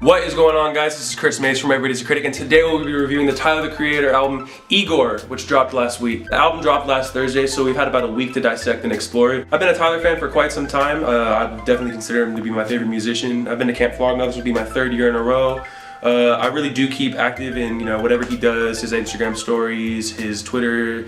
What is going on, guys? This is Chris Mays from Everybody's a Critic, and today we'll be reviewing the Tyler, the Creator album, IGOR, which dropped last week. The album dropped last Thursday, so we've had about a week to dissect and explore it. I've been a Tyler fan for quite some time. I definitely consider him to be my favorite musician. I've been to Camp Flog now. This will be my third year in a row. I really do keep active in, whatever he does, his Instagram stories, his Twitter,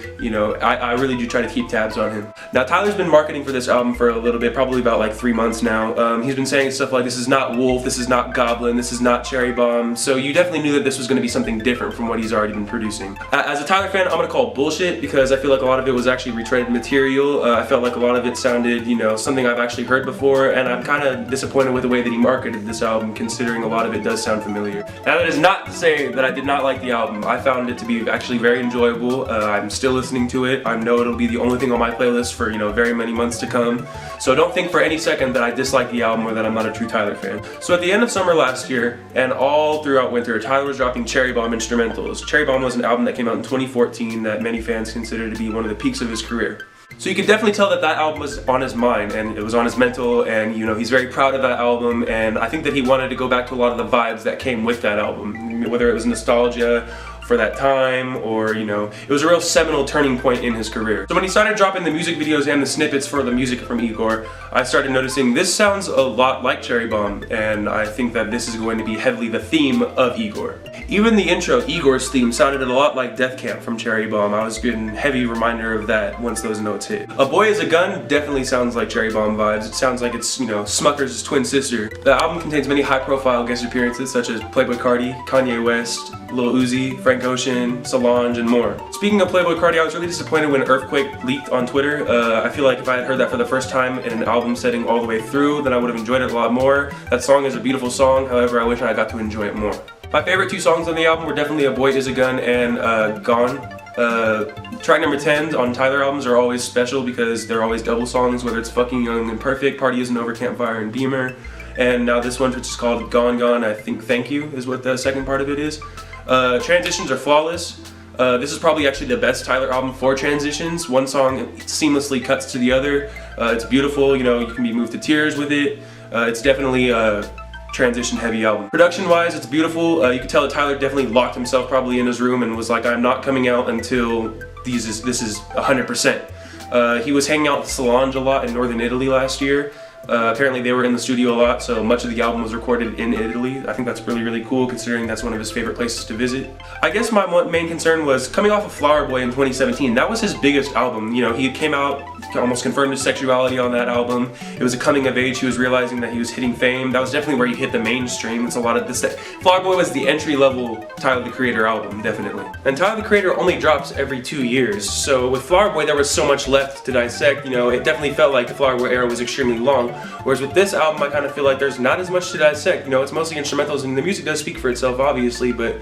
I really do try to keep tabs on him. Now, Tyler's been marketing for this album for a little bit, probably about like 3 months now. He's been saying stuff like, this is not Wolf, this is not Goblin, this is not Cherry Bomb, so you definitely knew that this was going to be something different from what he's already been producing. As a Tyler fan, I'm going to call it bullshit, because I feel like a lot of it was actually retreaded material. I felt like a lot of it sounded, something I've actually heard before, and I'm kind of disappointed with the way that he marketed this album, considering a lot of it does sound familiar. Now, that is not to say that I did not like the album. I found it to be actually very enjoyable. I'm still listening to it. I know it'll be the only thing on my playlist for, very many months to come. So don't think for any second that I dislike the album or that I'm not a true Tyler fan. So at the end of summer last year, and all throughout winter, Tyler was dropping Cherry Bomb instrumentals. Cherry Bomb was an album that came out in 2014 that many fans consider to be one of the peaks of his career. So you could definitely tell that that album was on his mind, and it was on his mental, and he's very proud of that album, and I think that he wanted to go back to a lot of the vibes that came with that album, whether it was nostalgia for that time, or it was a real seminal turning point in his career. So when he started dropping the music videos and the snippets for the music from IGOR, I started noticing this sounds a lot like Cherry Bomb, and I think that this is going to be heavily the theme of IGOR. Even the intro, Igor's theme, sounded a lot like Death Camp from Cherry Bomb. I was getting heavy reminder of that once those notes hit. A Boy Is a Gun definitely sounds like Cherry Bomb vibes. It sounds like it's, Smucker's twin sister. The album contains many high-profile guest appearances such as Playboi Carti, Kanye West, Lil Uzi, Frank Ocean, Solange, and more. Speaking of Playboi Carti, I was really disappointed when Earthquake leaked on Twitter. I feel like if I had heard that for the first time in an album setting all the way through, then I would have enjoyed it a lot more. That song is a beautiful song, however, I wish I got to enjoy it more. My favorite two songs on the album were definitely A Boy Is a Gun and Gone. Track number 10s on Tyler albums are always special because they're always double songs, whether it's Fucking Young and Perfect, Party Isn't Over, Campfire, and Beamer. And now this one, which is called Gone Gone, I think Thank You is what the second part of it is. Transitions are flawless. This is probably actually the best Tyler album for transitions. One song seamlessly cuts to the other. It's beautiful, you can be moved to tears with it. It's definitely a transition heavy album. Production wise, it's beautiful. You can tell that Tyler definitely locked himself probably in his room and was like, I'm not coming out until this is 100%. He was hanging out with Solange a lot in northern Italy last year. Apparently they were in the studio a lot, so much of the album was recorded in Italy. I think that's really, really cool considering that's one of his favorite places to visit. I guess my main concern was coming off of Flower Boy in 2017. That was his biggest album. He came out, almost confirmed his sexuality on that album. It was a coming of age. He was realizing that he was hitting fame. That was definitely where he hit the mainstream. It's a lot of this. Flower Boy was the entry-level Tyler, the Creator album, definitely. And Tyler, the Creator only drops every 2 years. So with Flower Boy, there was so much left to dissect. It definitely felt like the Flower Boy era was extremely long. Whereas with this album, I kind of feel like there's not as much to dissect. It's mostly instrumentals, and the music does speak for itself, obviously, but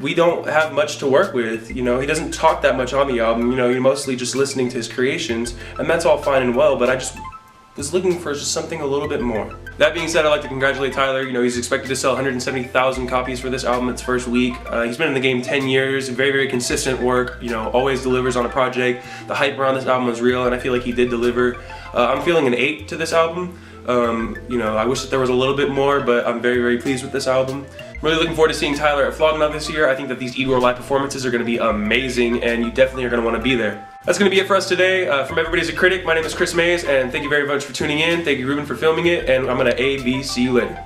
we don't have much to work with. He doesn't talk that much on the album. You're mostly just listening to his creations, and that's all fine and well, but I just was looking for just something a little bit more. That being said, I'd like to congratulate Tyler. He's expected to sell 170,000 copies for this album its first week. He's been in the game 10 years, very, very consistent work, always delivers on a project. The hype around this album was real, and I feel like he did deliver. I'm feeling an 8 to this album. I wish that there was a little bit more, but I'm very, very pleased with this album. I'm really looking forward to seeing Tyler at Flog this year. I think that these IGOR live performances are going to be amazing, and you definitely are going to want to be there. That's going to be it for us today. From Everybody's a Critic, my name is Chris Mays, and thank you very much for tuning in. Thank you, Ruben, for filming it, and I'm going to see you later.